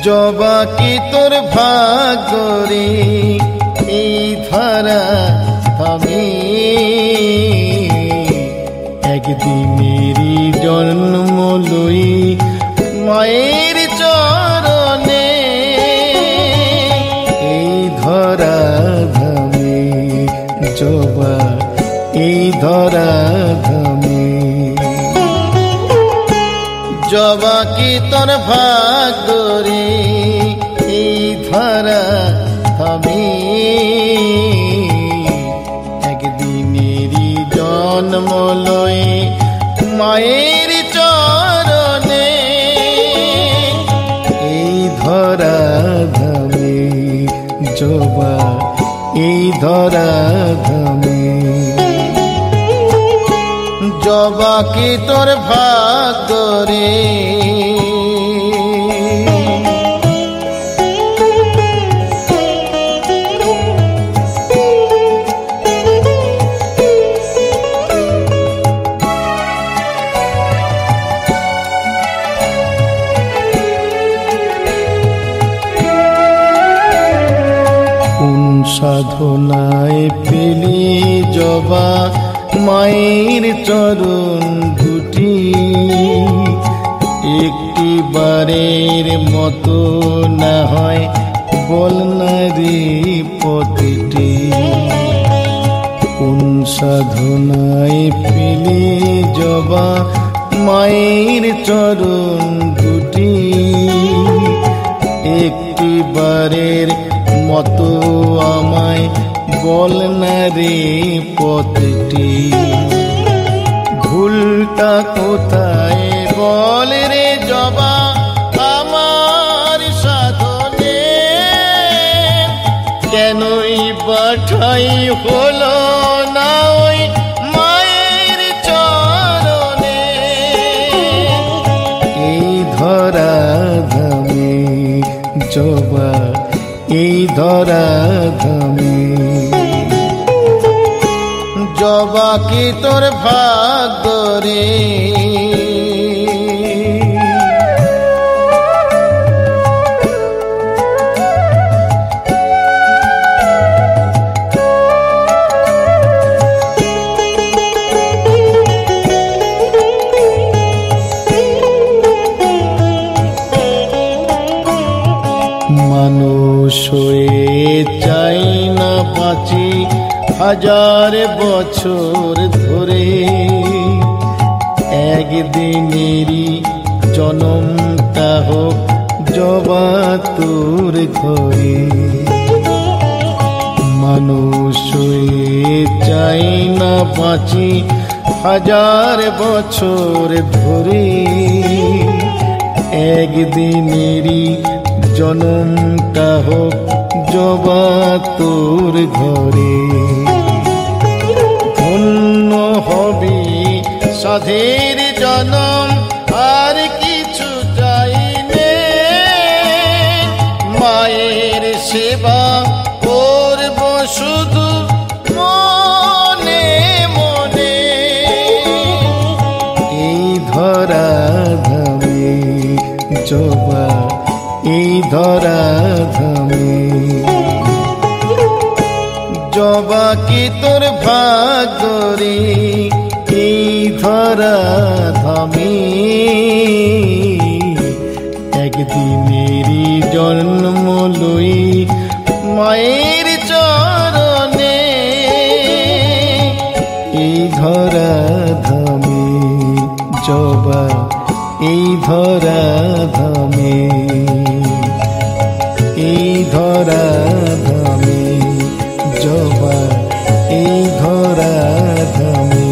জবা কি তোর ভাগ্যরে এই ধরা ধামে একদিনেরই জন্ম লই মায়ের চরণে এই ধরা ধামে জবা এই ধরা ধামে জবা কি তোর ভাগ্যরে এই ধরা ধামে একদিনেরই জন্ম লই মায়ের চরণে এই ধরা ধামে জবা এই ধরা ধামে জবা কি তোর ভাগ্যরে সাধনায় পেলে জবা মায়ের চরণ দুটি একটি বারের মতো না হয় বল না রে পথটি কোন সাধনায় পেলে জবা মায়ের চরণ দুটি একটি বারের মতো আমায় বল না রে পথটি ভুলটা কোথায় বল রে জবা আমার সাধনে কেনই পাঠাই হলো না ওই মায়ের চরণে এই ধরা ধামে জবা এই ধরা ধামে জবা কি তোর ভাগ্যরে মানুষ হয়ে চাই না বাঁচি হাজার বছর ধরে একদিনেরই জনমটা হোক জবা তোর ঘরে মানুষ হয়ে চাই না বাঁচি হাজার বছর ধরে একদিনেরই জনমটা হোক জবা তোর ঘরে ধন্য হবি সাধের জনম আর কিছু চাই নে মায়ের সেবা করব শুধু মনে মনে এই ধরা ধামে জবা এই ধরা ধামে জবা কি তোর ভাগ্যরে এই ধরা ধামে একদিনেরই জন্ম লই মায়ের চরণে এই ধরা ধামে জবা এই ধরা ধামে এই ধরা ধামে জবা এই ধরা ধামে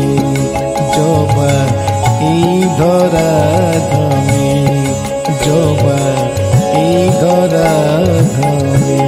জবা এই ধরা ধামে জবা এই ধরা ধামে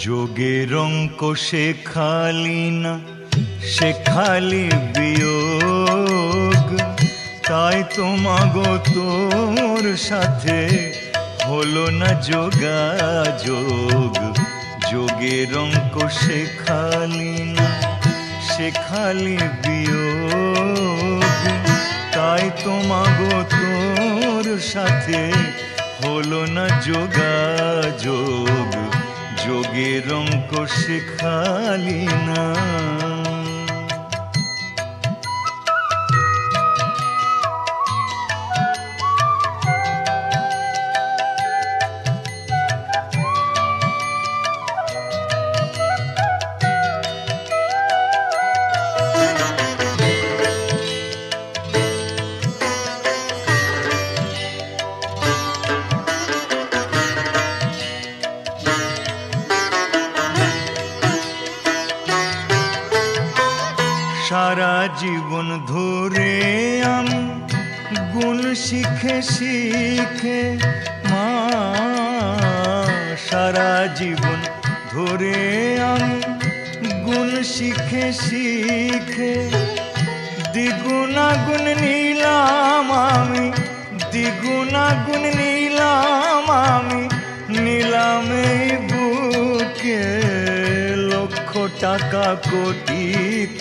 যোগের অঙ্ক শেখালি না, শেখালি বিয়োগ, তাই তো মাগো তোর সাথে হলো না যোগাযোগ। যোগের অঙ্ক শেখালি না, শেখালি বিয়োগ, তাই তো মাগো তোর সাথে হলো না যোগাযোগ। যোগের অঙ্ক শেখালি না। সারা জীবন ধরে আমি গুণ শিখে শিখে মা, সারা জীবন ধরে আমি গুণ শিখে শিখে দ্বিগুণাগুণ নিলাম আমি, দ্বিগুণাগুণ নিলাম আমি, নিলাম এই বুকে। লক্ষ টাকা কোটি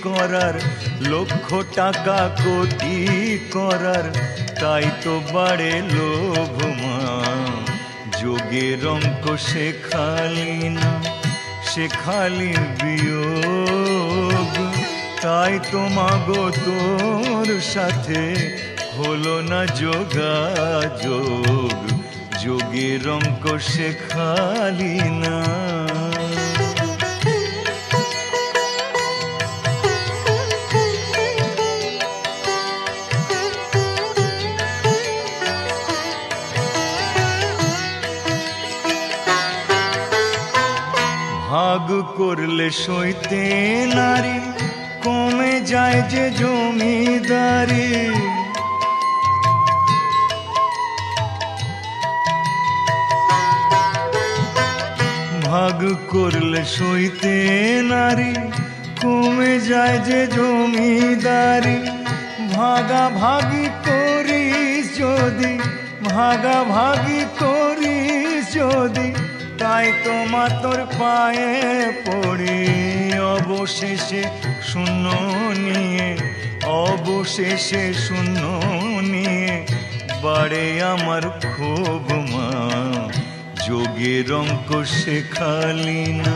করার, লক্ষ টাকা কোটি করার, তাই তো বাড়ে লোভ মা। যোগের অঙ্ক শেখালি না, শেখালি বিয়োগ, তাই তো মাগো তোর সাথে হলো না যোগাযোগ। যোগের অঙ্ক শেখালি না। ভাগ করলে সইতে নারী, কমে যায় যে জমিদারি। ভাগ করলে সইতে নারী, কমে যায় যে জমিদারি। ভাগাভাগি করিস যদি, ভাগাভাগি করিস যদি, তাই তো মা তোর পায়ে পড়ি। অবশেষে শূন্য নিয়ে, অবশেষে শূন্য নিয়ে বাড়ে আমার ক্ষোভ মা। যোগের অঙ্ক শেখালি না,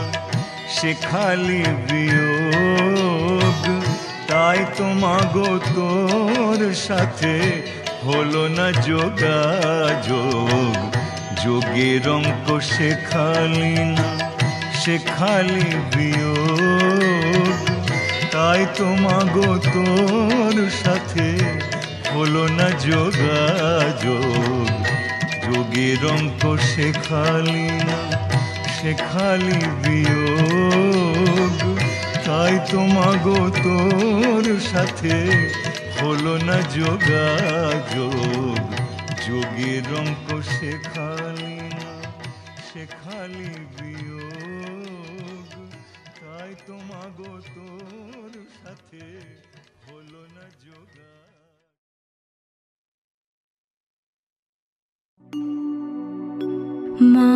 শেখালি বিয়োগ, তাই তো মাগো তোর সাথে হলো না যোগাযোগ। যোগের অঙ্ক শেখালি না, শেখালি বিয়োগ, তাই তো মাগো তোর সাথে হলো না যোগাযোগ। যোগের অঙ্ক শেখালি না, শেখালি বিয়োগ, তাই তো মাগো তোর সাথে হলো না যোগাযোগ। যোগের অঙ্ক শেখালি না, শেখালি বিয়োগ, তাই তো মাগো তোর সাথে হলো না যোগাযোগ। মা,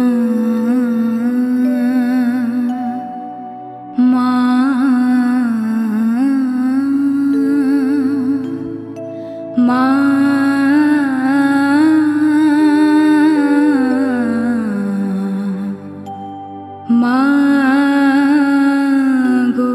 মা, মা, মা গো।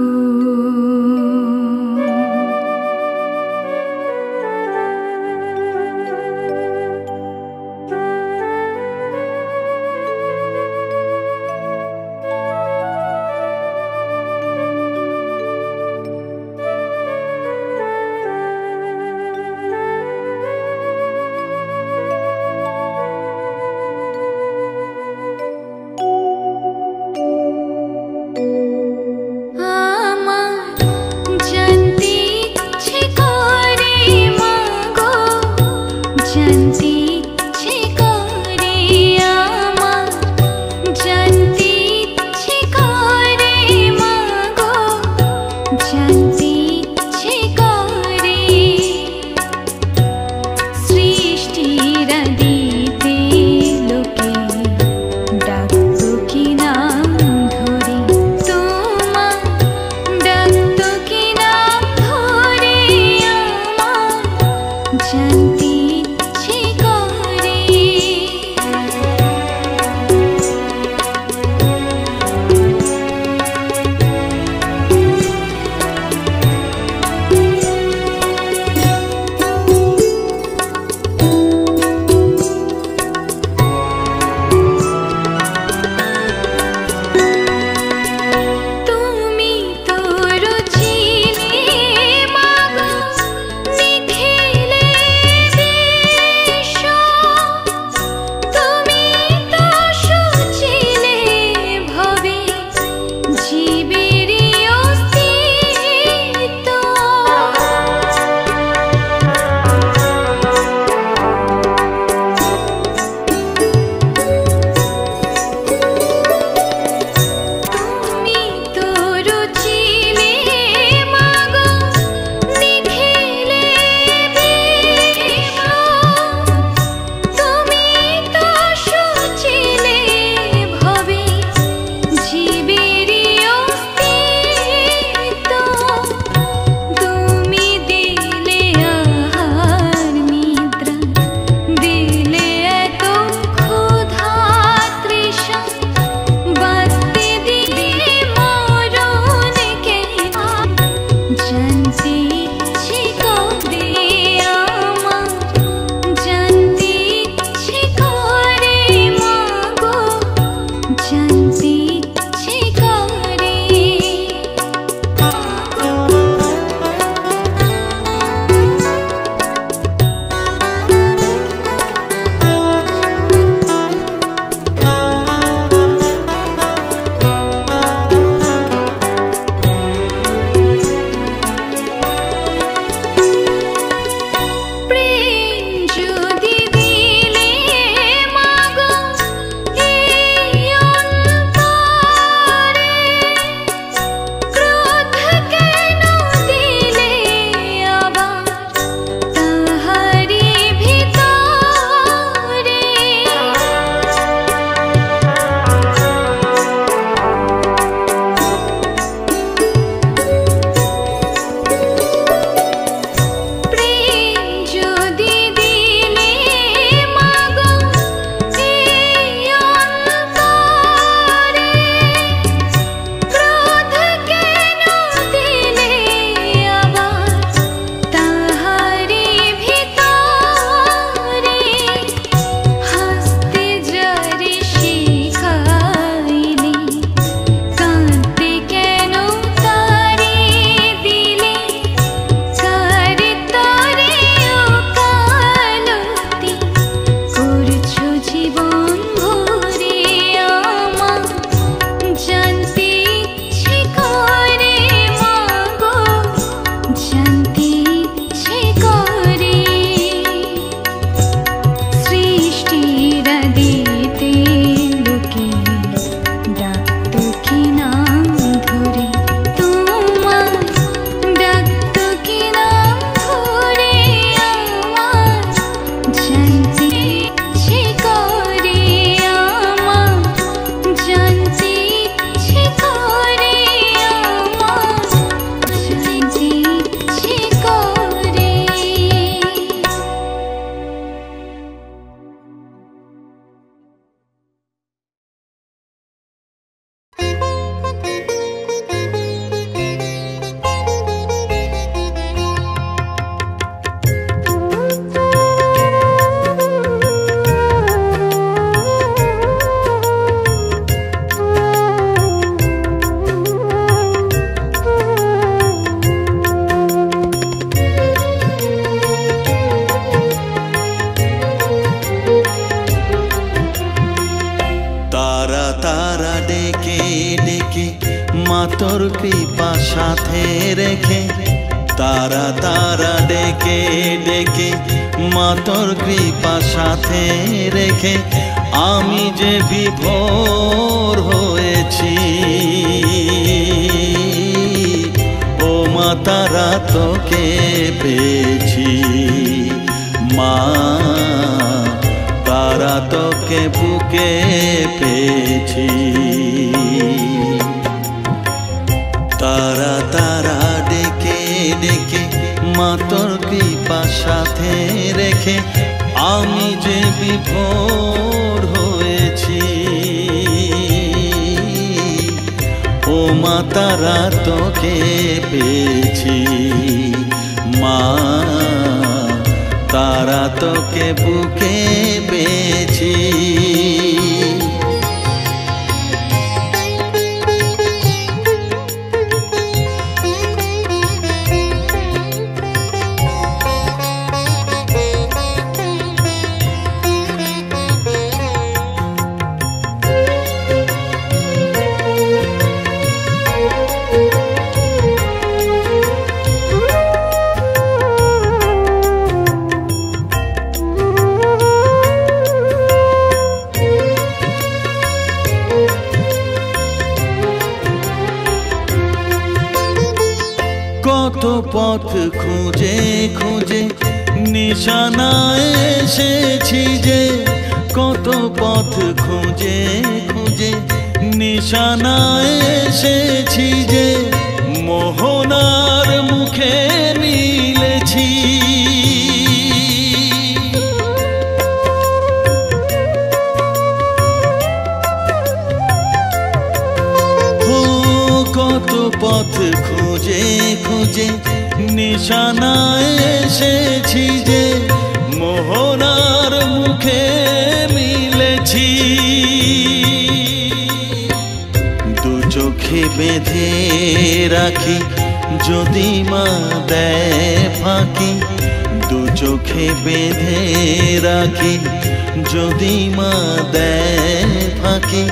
তারা ডেকে ডেকে মা তোর কৃপা সাথে রেখে আমি যে বিভোর হয়েছি। ও মা তারা তোকে পেয়েছি, মা তারা তোকে বুকে পেয়েছি। তারা তারা ডেকে ডেকে মা তোর কৃপা সাথে রেখে আমি যে বিভোর হয়েছি। ও মা তারা তোকে পেয়েছি, মা তারা তোকে বুকে পেয়েছি। কত পথ খুঁজে খুঁজে নিশানায় এসেছি যে, কত পথ খুঁজে খুঁজে নিশানায় এসেছি যে, মোহনার মুখে মিলেছি। কত পথ খুঁজে খুঁজে নিশানায় এসেছি যে, মোহনার মুখে মিলেছি। দু চোখে বেঁধে রাখি যদি মা দেয় ফাঁকি, দু চোখে বেঁধে রাখি যদি মা দেয় ফাঁকি,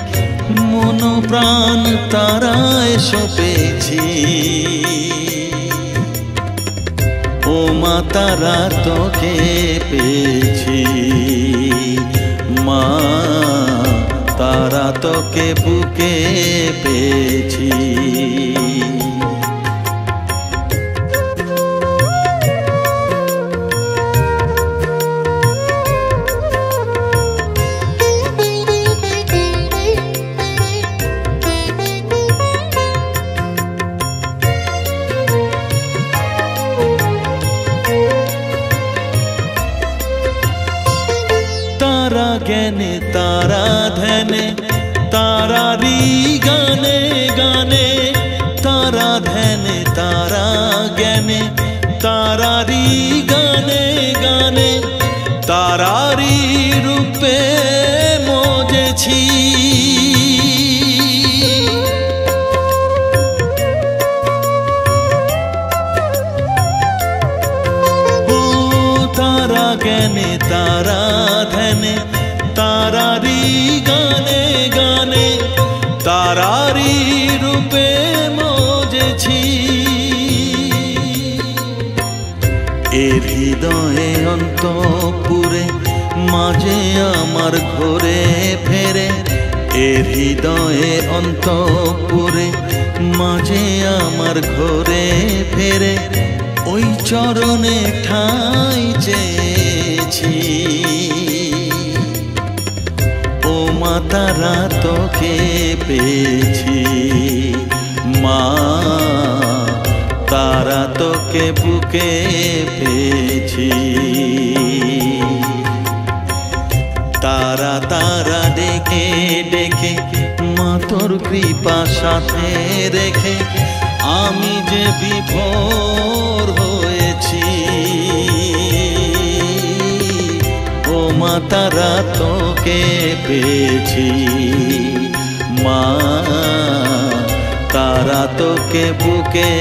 মন প্রাণ তারায় সপেছি। ও মা তারা তোকে পেয়েছি, মা তারা তোকে বুকে পেয়েছি। তারা জ্ঞানে তারা ধ্যানে তারারি গানে গানে, তারা ধ্যানে তারা জ্ঞানে তারারি গানে গানে, তারারি রূপে মজেছি। তারা জ্ঞানে তারা ধ্যানে তারারি গানে গানে, তারারি রূপে মজেছি। এর হৃদয়ে অন্তপুরে মাঝে আমার ঘরে ফেরে, এর হৃদয়ে অন্তপুরে মাঝে আমার ঘরে ফেরে, ওই চরণে ঠাঁই চেয়েছি। ও মা তারা তোকে পেয়েছি, মা তারা তোকে বুকে পেয়েছি। তারা তারা ডেকে ডেকে মা তোর কৃপা সাথে রেখে আমি যে বিভোর হয়েছি। ও মা তারা তোকে পেয়েছি, মা তারা তোকে বুকে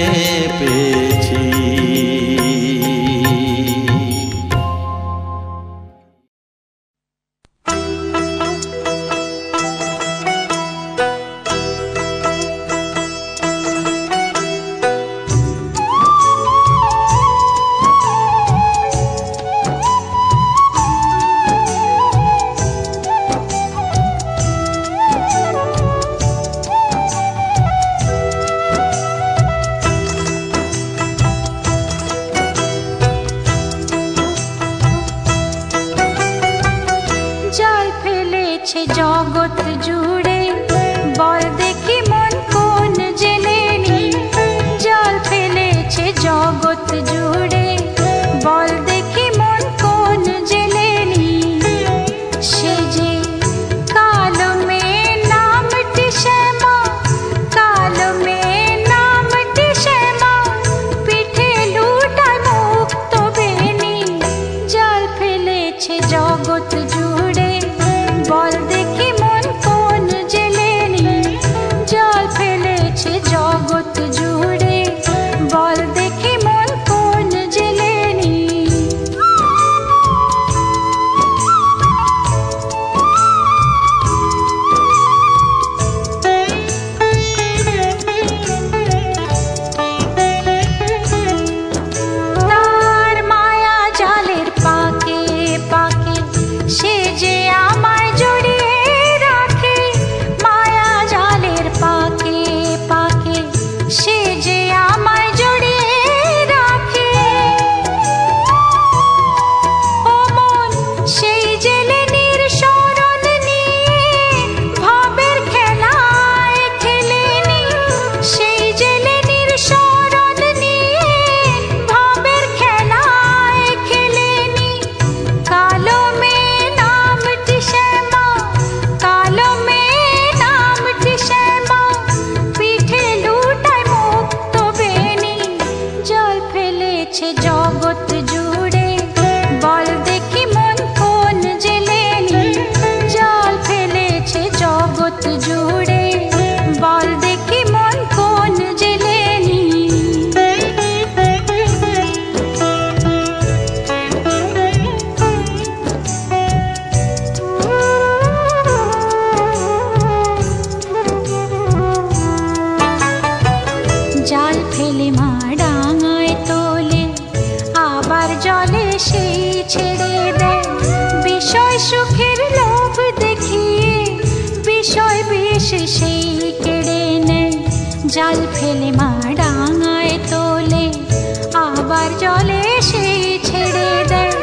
পেয়েছি। ফেলেছে জগৎ জুড়ে, বল দেখি মন কোন জেলেনি। জল ফেলেছে জগৎ জুড়ে, বল দেখি মন কোন জেলেনি। সে যে কালো মেয়ে নামটি শ্যামা, কালো মেয়ে নামটি শ্যামা, পিঠে লুটায় মুক্ত বেনি। জল ফেলেছে জগৎ জুড়ে, বল দেখি মন কোন জেলেনি। জল ফেলেছে জগৎ জুড়ে, বল দেখি মন কোন জেলেনি। তার মায়া জালের পাকে পাকে সে যে আমায় জড়িয়ে রাখে। মায়া জালের পাকে পাকে সে যে আমায় জড়িয়ে রাখে। ও মন সেই জেলেনির শরণ নিয়ে ভাবের খেলায় খেলেনি। সেই জেলেনির শরণ নিয়ে ভাবের খেলায় খেলেনি। কালো মেয়ে নামটি শ্যামা, কালো মেয়ে নামটি শ্যামা, পিঠে লুটায় মুক্ত বেনি। জল ফেলেছে জগৎ জুড়ে, বল দেখি মন কোন জেলেনি। জল ফেলেছে জগৎ জুড়ে, বল দেখি মন কোন জেলেনি। জাল ফেলে মা ডাঙায় তোলে, আবার জলে সেই ছেড়ে দেয়। বিষয় সুখের লোভ দেখিয়ে বিষয় বিষ সেই কেড়ে নেয়। জাল ফেলে মা ডাঙায় তোলে, আবার জলে সেই ছেড়ে দেয়।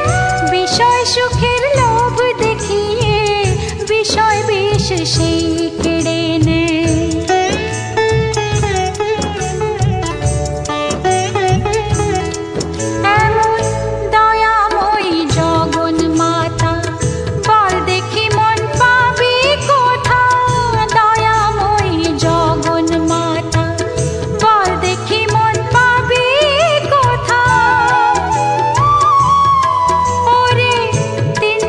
বিষয় সুখের লোভ দেখিয়ে বিষয় বিষ সেই কেড়ে নেয়। এমন দয়াময়ী জগন মাতা, বল দেখি মন পাবি কোথা। দয়াময়ী জগন মাতা, বল দেখি মন পাবি কোথা। ওরে তিন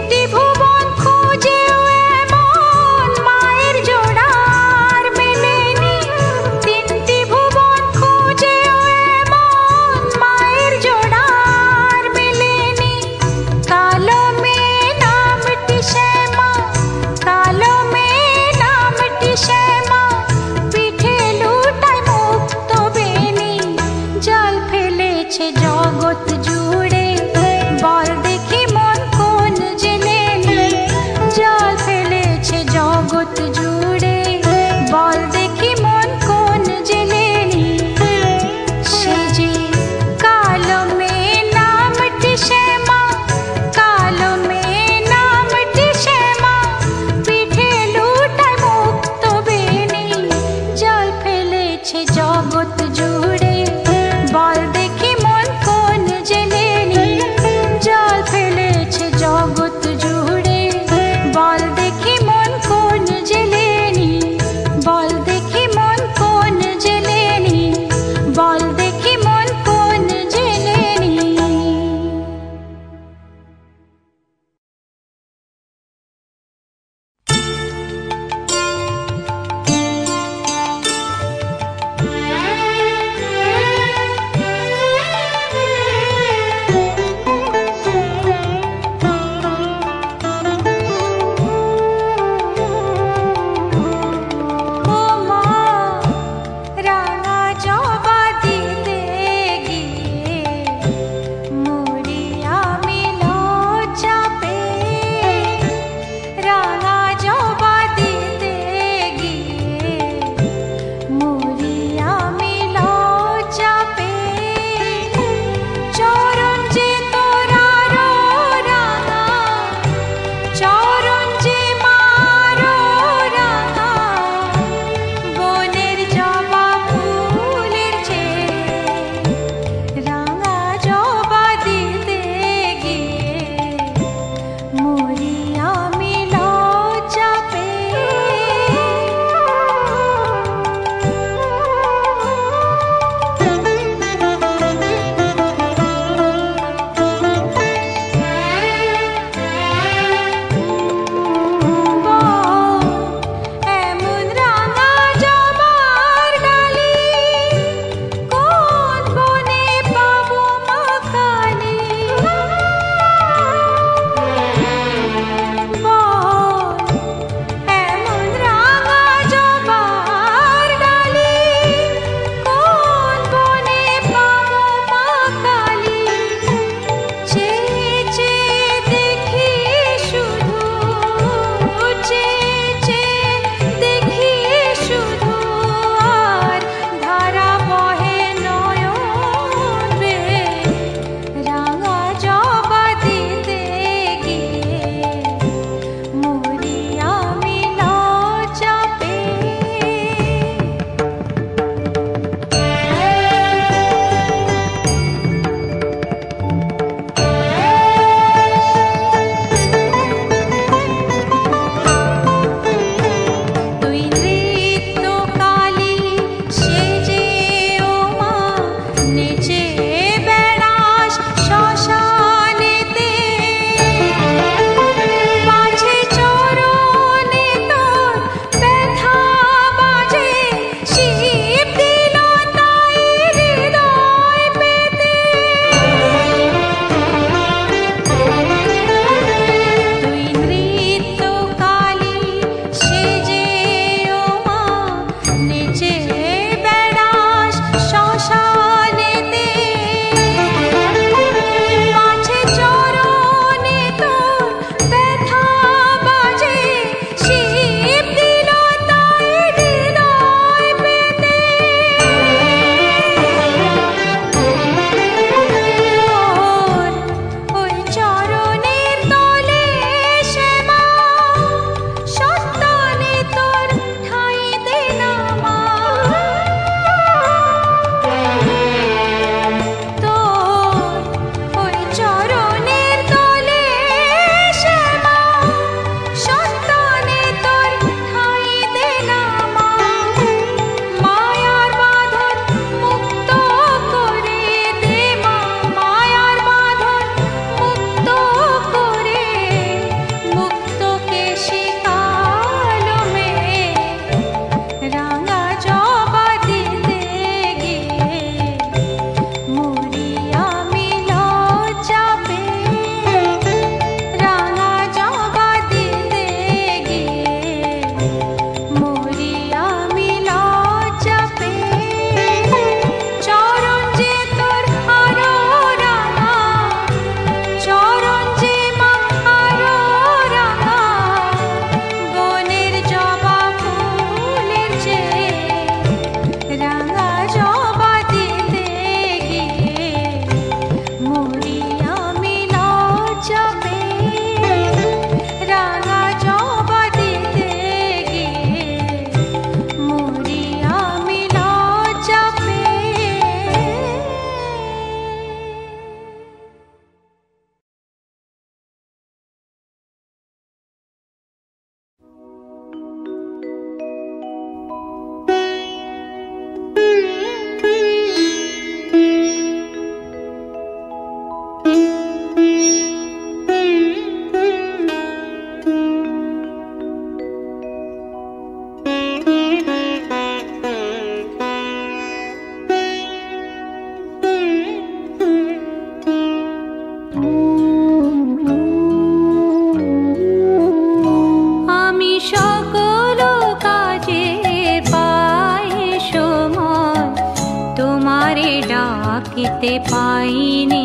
ডাকিতে পাইনি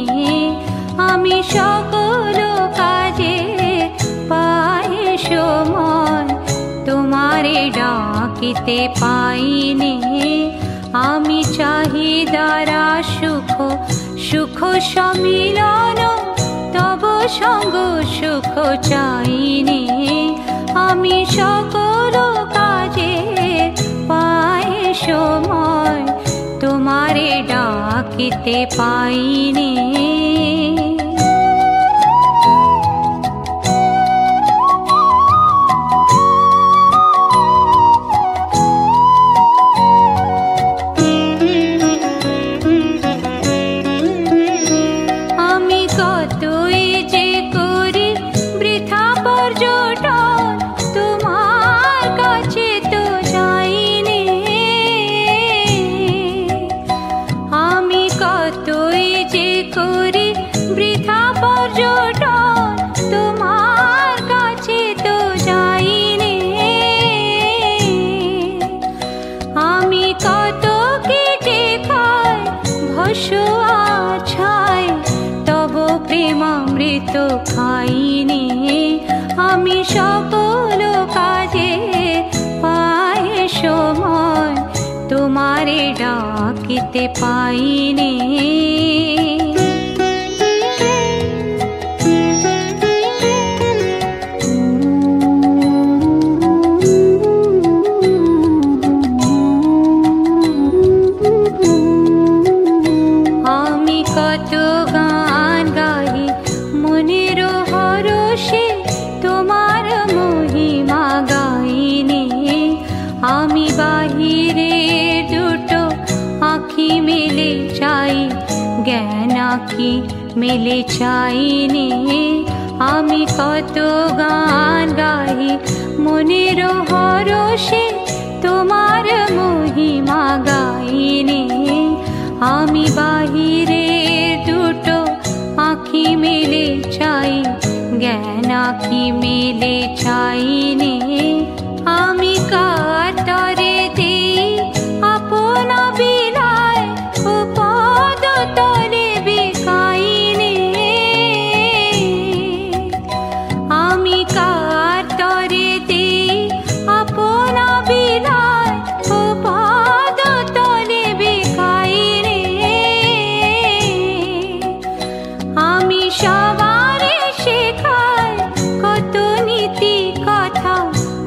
আমি সকল কাজে পাই সময় তোমারে ডাকিতে পাইনি আমি চাহিদারা সুখ সুখ সম্মিলন তব সঙ্গ সুখ চাইনি আমি সকল কাজে পাই সময় তোমারে ডাকিতে পাইনি আমি কতই যে করি বৃথা পর্যটন তোমার কাছে তো যাইনি আমি কতই যে করি বৃথা পর্যটন তোমার কাছে তো যাইনি আমি কত কেটে খাই ভসুয়া ছাই তব প্রেমামৃত খাইনি আমি সকল কাজে পাই সময় তোমারে ডাকিতে পাইনি আমি কত গান গাই মনের হরষে তোমার মহিমা গাইনি আমি বাহিরে দুটো আঁখি মেলে চাই জ্ঞান আঁখি মেলে চাইনি আমি কত গান গাই মনের হরষে তোমার মহিমা গাইনি আমি বাহিরে দুটো আঁখি মেলে চাই জ্ঞান আঁখি মেলে চাইনি আমি কাতরে দেই আপন বিলায় ও পদ তলে বিকাইনি আমি কাতরে দেই আপন বিলায় ও পদ তলে বিকাইনি আমি সবারে শেখাই কত নীতি কথা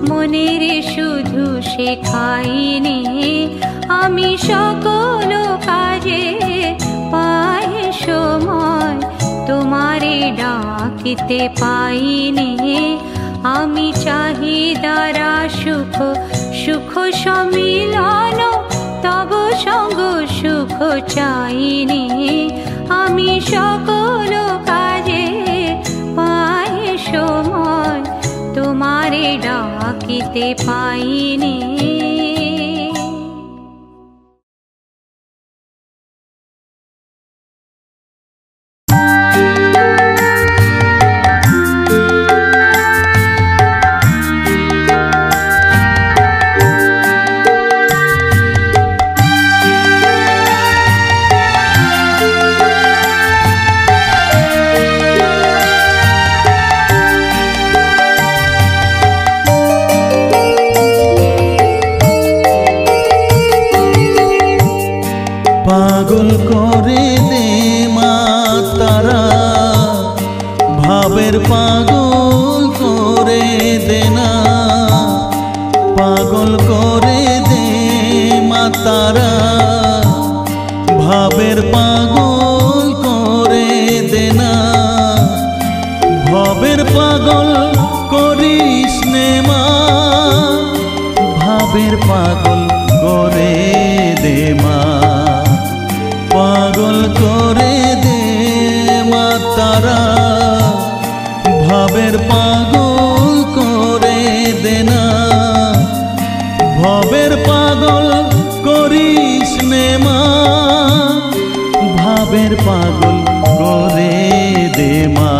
মনের শুধু শেখাইনি আমি সকল কাজে পাই সময় তোমারে ডাকিতে পাইনি আমি চাহিদারা সুখ সুখ সম্মিলন তব সঙ্গ সুখ চাইনি আমি সকল কাজে পাই সময় তোমারে ডাকিতে পাইনি পাগল করে দে মা তারা ভাবের পাগল করে দে না পাগল করে দে মা তারা ভাবের পাগল করে দে না ভাবের পাগল করিস নে মা ভাবের পাগল করে দে মা পাগল করে দে মা তারা ভাবের পাগল করে দেনা ভবের পাগল করিস নে মা ভাবের পাগল করে দে মা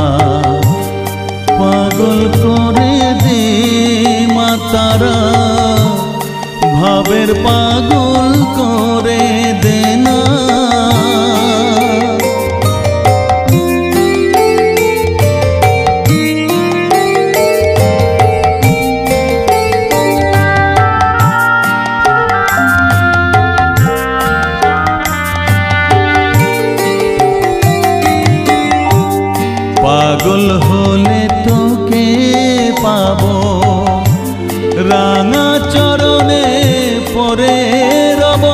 পাগল করে দে মা তারা ভাবের পাগল করে দে না পাগল হলে তোকে পাবো রাঙা চরণে পরে রব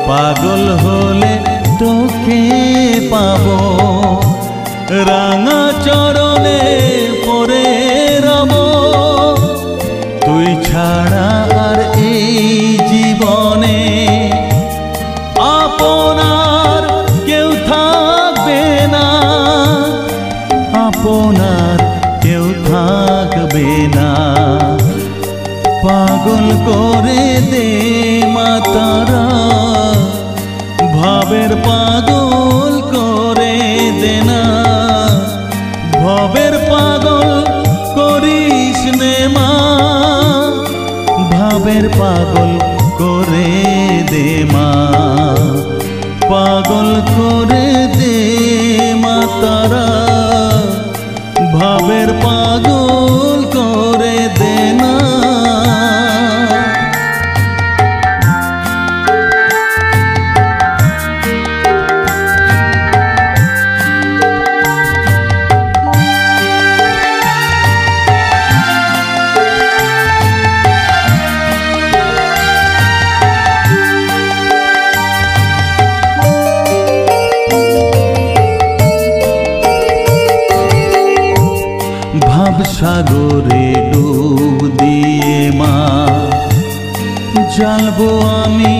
পাগল হলে তোকে পাবো রাঙা চরণে পরে রব তুই ছাড়া আর এই জীবনে আপনার কেউ থাকবে না আপনার কেউ থাকবে না পাগল করে দে মা তারা ভাবের পাগল করে দে না ভবের পাগল করিস নে মা ভাবের পাগল করে দে মা পাগল করে দে মা তারা ভাবের পাগল করে দে না সাগরে ডুব দিয়ে মা জ্বালবো আমি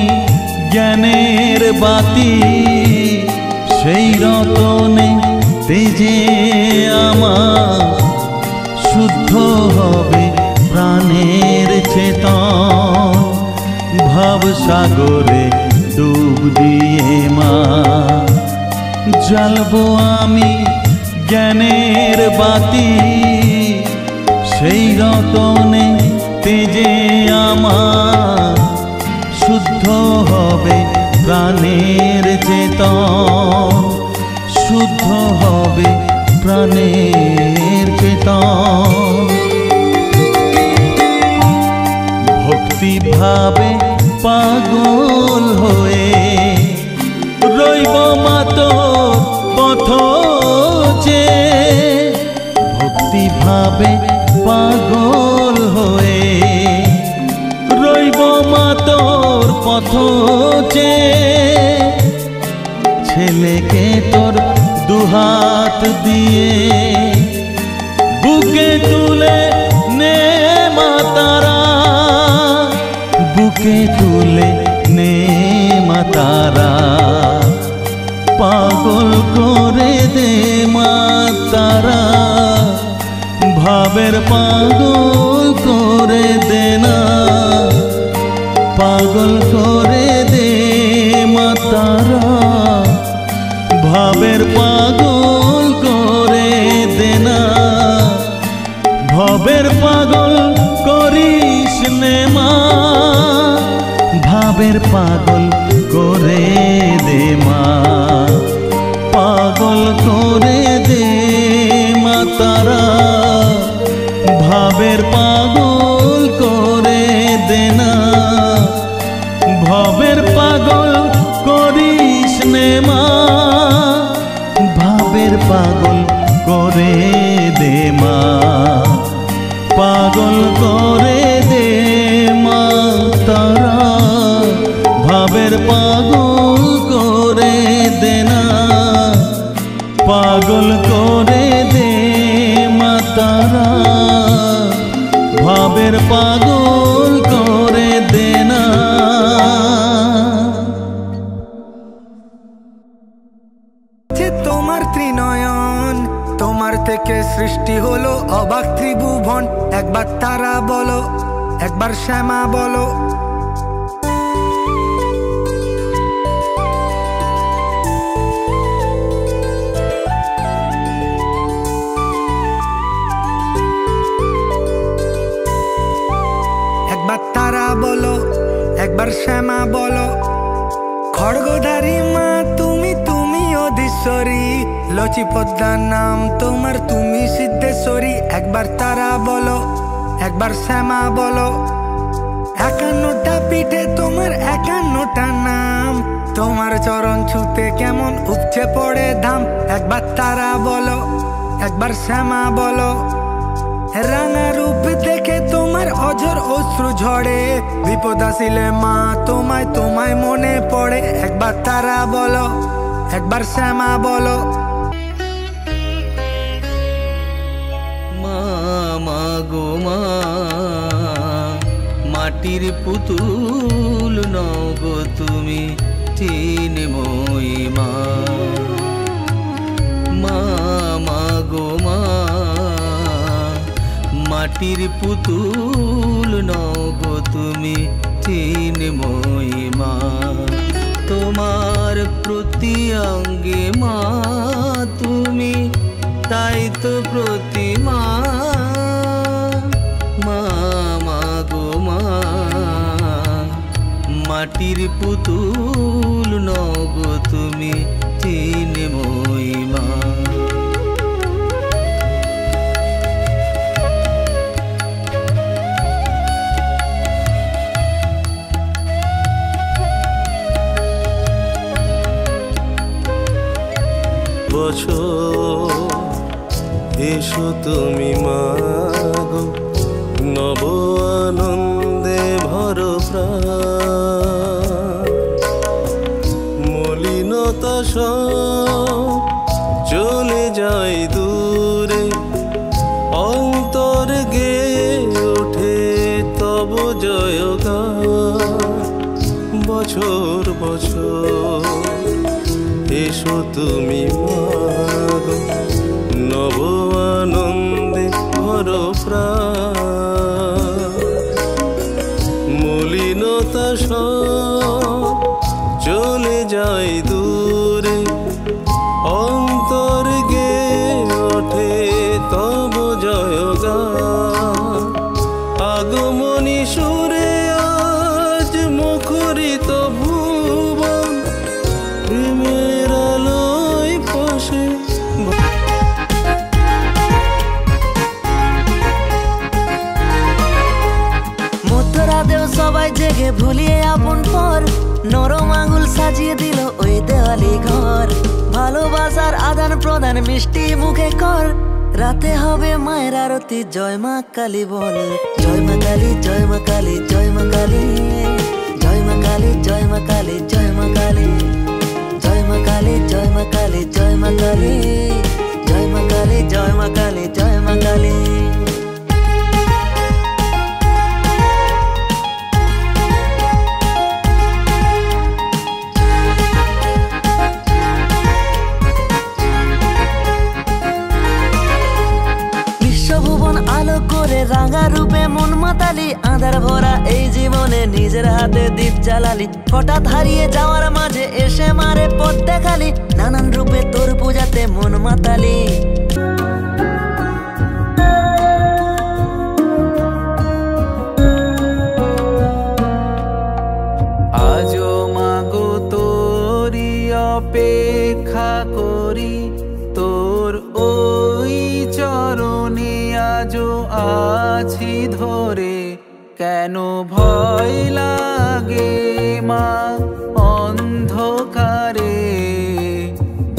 জ্ঞানের বাতি সেই রতনে তেজে আমার শুদ্ধ হবে প্রাণের চেতন ভাব সাগরে ডুব দিয়ে মা জ্বালবো আমি জ্ঞানের বাতি সেই রতনে তেজে আমার শুদ্ধ হবে প্রাণের চেতন শুদ্ধ হবে প্রাণের চেতন ভক্তি ভাবে পাগল হয়ে রইব মা তোর পথ চেয়ে ভক্তি ভাবে পাগল হয়ে রইব মা তোর পথ চেয়ে ছেলেকে তোর দুহাত দিয়ে বুকে তুলে নে মা তারা বুকে তুলে নে মা তারা পাগল করে দে মা তারা ভাবের পাগল করে দে না পাগল করে দে মা তারা ভাবের পাগল করে দে না ভবের পাগল করিস নে মা ভাবের পাগল করে দে মা পাগল করে দে মা তারা ভাবের পাগল করে দে না ভবের পাগল করিস নে মা ভাবের পাগল করে দে মা পাগল করে দে মা তারা ভাবের পাগল করে দে না পাগল করে দে মা তারা ভাবের পাগল করে দে না তোমার ত্রিনয়ন তোমার থেকে সৃষ্টি হলো অবাক ত্রিভুবন। একবার তারা বলো, একবার শ্যামা বলো। একবার তারা বলো, একবার শ্যামা বলো। খড়গধারী মা তুমি, তুমি অধীশ্বরী। লচি পদ্মার নাম তোমার, তুমি সিদ্ধেশ্বরী। একবার তারা বলো, একবার শ্যামা বলো। 51টা পিঠে তোমার 51টা নাম, তোমার চরণ ছুতে কেমন উপচে পড়ে ধাম। একবার তারা বলো, একবার শ্যামা বলো। রাঙা রূপ দেখে তোমার অঝর অশ্রু ঝরে, বিপদ আসিলে মা তোমায় তোমায় মনে পড়ে। একবার তারা বলো, একবার শ্যামা বলো। মা মা গো মা, মাটির পুতুল নও গো তুমি, চিন্ময়ী মা। মা মা গো মা, মাটির পুতুল নও গো তুমি, চিন্ময়ী মা। তোমার প্রতি অঙ্গে মা তুমি, তাই তো প্রতিমা। মা মা গো মা, মাটির পুতুল নও গো তুমি, চিন্ময়ী মা। বছর এসো তুমি মা গো, নব আনন্দে ভর প্রাণ। মলিনতা সব চলে যায় দূরে, অন্তর গেয়ে ওঠে তব জয়গান। বছর বছর এসো তুমি মা গো, নব আনন্দে ভর প্রাণ। মলিনতা সব চলে যায় দূরে, অন্তর গেয়ে ওঠে তব জয়গান। আগমনী সুরে আজ মুখরিত ভুবন, প্রেমের আলোয় পাশে। মধ্যরাতেও সবাই জেগে ভুলিয়ে আপন পর, নরম আঙুল সাজিয়ে দিল ওই দেওয়ালি ঘর। ভালোবাসার আদান প্রদান মিষ্টি মুখে কর, রাতে হবে মায়ের আরতি। জয় মা কালী বল, জয় মা কালী, জয় মা কালী, জয় মা কালী। জয় মা কালী, জয় মা কালী, জয় মা কালী। জয় মা কালী, জয় মা কালী, জয় মা কালী। জয় মা কালী, জয় মা কালী, জয় মা কালী। বিশ্বভুবন আলো করে রাঙা রূপে মন মাতালি, আঁধার ভরা এই জীবনে নিজের হাতে দীপ জ্বালালি। হঠাৎ হারিয়ে যাওয়ার মাঝে এসে মারে পথ দেখালি, নানান রূপে তোর পূজাতে মন মাতালি। আজো মাগো তোরি অপেক্ষা করি, তোর ওই চরণে আজো আছি ধরে। কেন ভয় লাগে মা অন্ধকারে,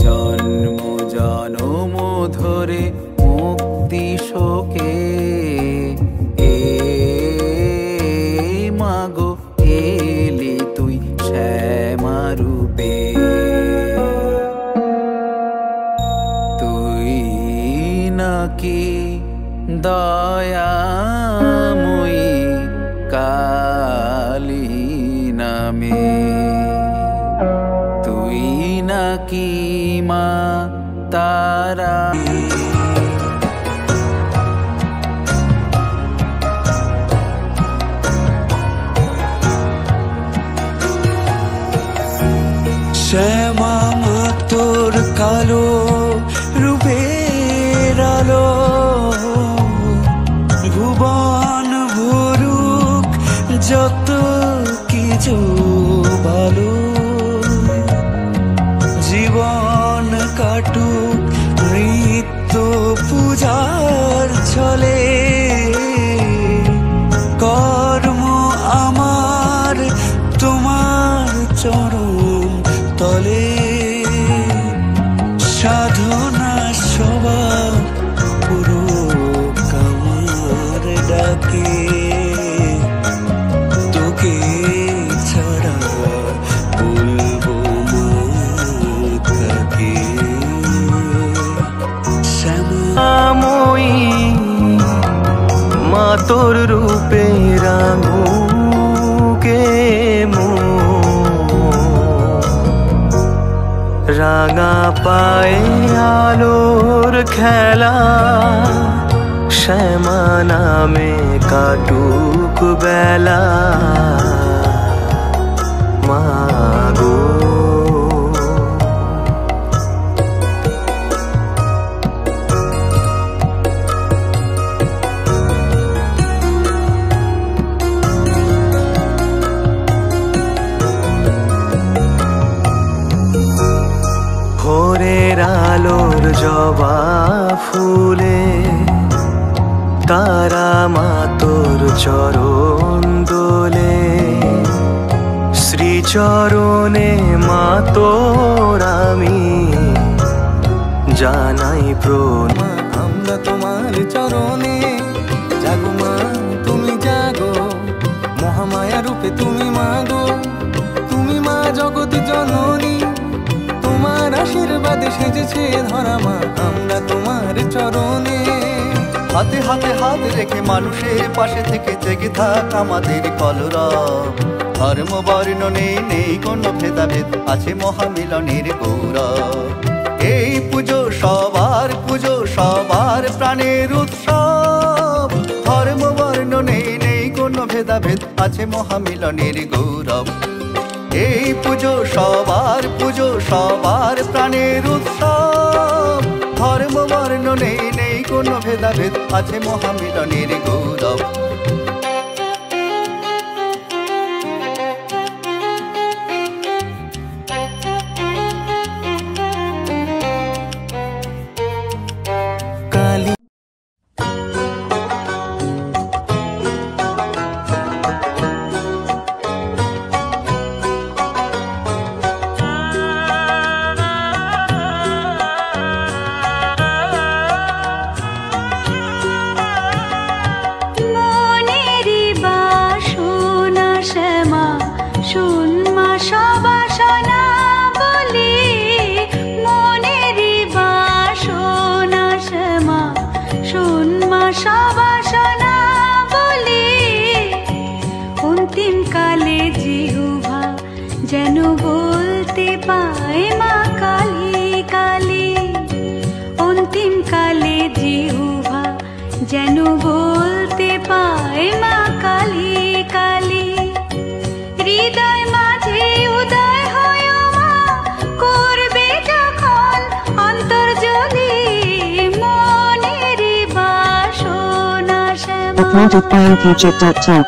জন্ম জনম ধরে মুক্তি শোকে। এ মাগো এলি তুই শ্যামা রূপে, তুই নাকি দয়াময়ী কালী নামে। তুই নাকি মা তারা। বলো ভুবন ভরুক যত কিছু ভালো, জীবন কাটুক মৃত্যু পূজার ছলে, কর্ম আমার তোমার চরণ তলে, সাধনা সবার পুরো কামার ডাকে, তোকে ছাড়া বলবো মাকে। শ্যামাময়ী মা তোর রূপে রাঙুকে রাঙা পায়ে আলোর খেলা, শ্যামা নামে কাটুক বেলা মাগো। ভোরের আলোর জবা ফুলে তারা মা তোর চরণ দোলে, শ্রীচরণে মা তোর আমি জানাই প্রণাম। আমরা তোমার চরণে জাগো মা, তুমি জাগো, মহামায়া রূপে তুমি মাগো, তুমি মা জগৎ জননী, তোমার আশীর্বাদে সেজেছে ধরা মা আমরা তোমার চরণে। হাতে হাতে হাত রেখে মানুষের পাশে থেকে জেগে থাক আমাদের কলরব, ধর্ম বর্ণ নেই কোনো ভেদাভেদ, আছে মহামিলনের গৌরব। এই পুজো সবার প্রাণের উৎসব, ধর্ম বর্ণ নেই কোনো ভেদাভেদ, আছে মহামিলনের গৌরব। এই পুজো সবার প্রাণের উৎসব, ধর্ম বর্ণ নেই কোনো ভেদাভেদ, আছে মহামিলনের গৌরব। যেন বলতে পায় মা কালী কালী, অন্তিম কালে জিহ্বা যেন বলতে পায় মা কালী কালী। হৃদয় মাঝে উদয় হয় মা, করবে যখন অন্তর্জলি মনের বাসনা শ্যামা। Uploaded by Future.top.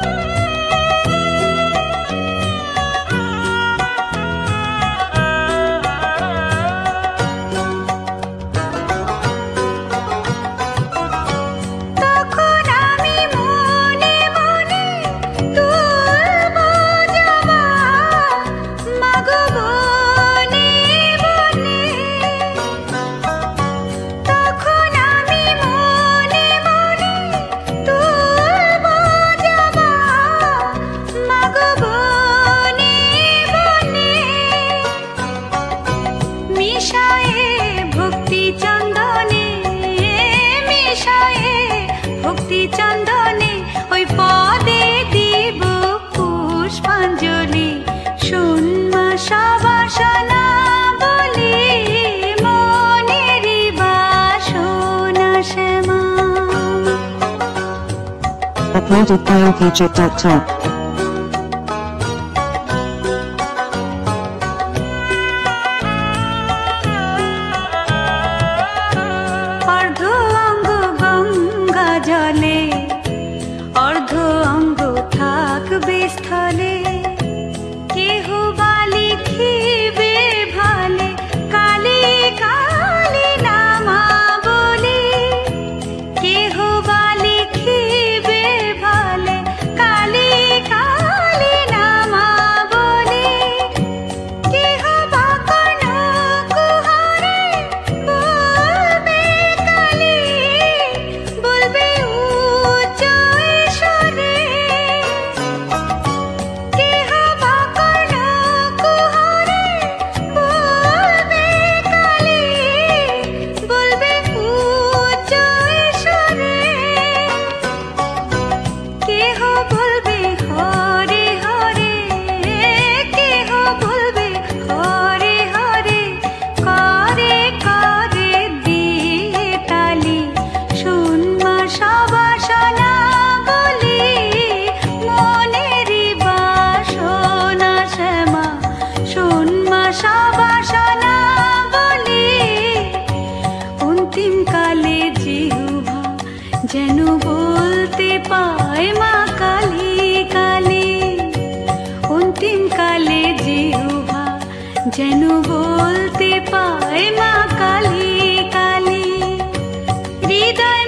চন্দনে ওই পদে দিব পুষ্পাঞ্জলি, শোন মা সবাসনা বলি মনের বাসনা শ্যামা। Uploaded by Future.top. অর্ধ অঙ্গ জলে অর্ধ অঙ্গ থাকবে স্থলে কেহ বা লিখিবে ভালে কালি কালি নামা বলি কেহ বা লিখিবে ভালে কালি কালি নামা বলি কেহ বা কোন কুহারে বলবে কালি বলবে উচ্চ ঈশ্বরে কেহ বা কোন কুহারে বলবে কালি বলবে উচ্চ ঈশ্বরে কেহ বলবে হরে হরে কেহ বলবে হরে হরে করে করে দিয়ে তালি শুনমা সবাসনা বলি মনেরই বাসনা শ্যামা শুনমা সবাসনা বলি অন্তিম কালে জিহ্বা যেন বলতে পায় মা কালী কালী অন্তিম কালে জিহ্বা যেন বলতে পায় মা কালী কালী হৃদয়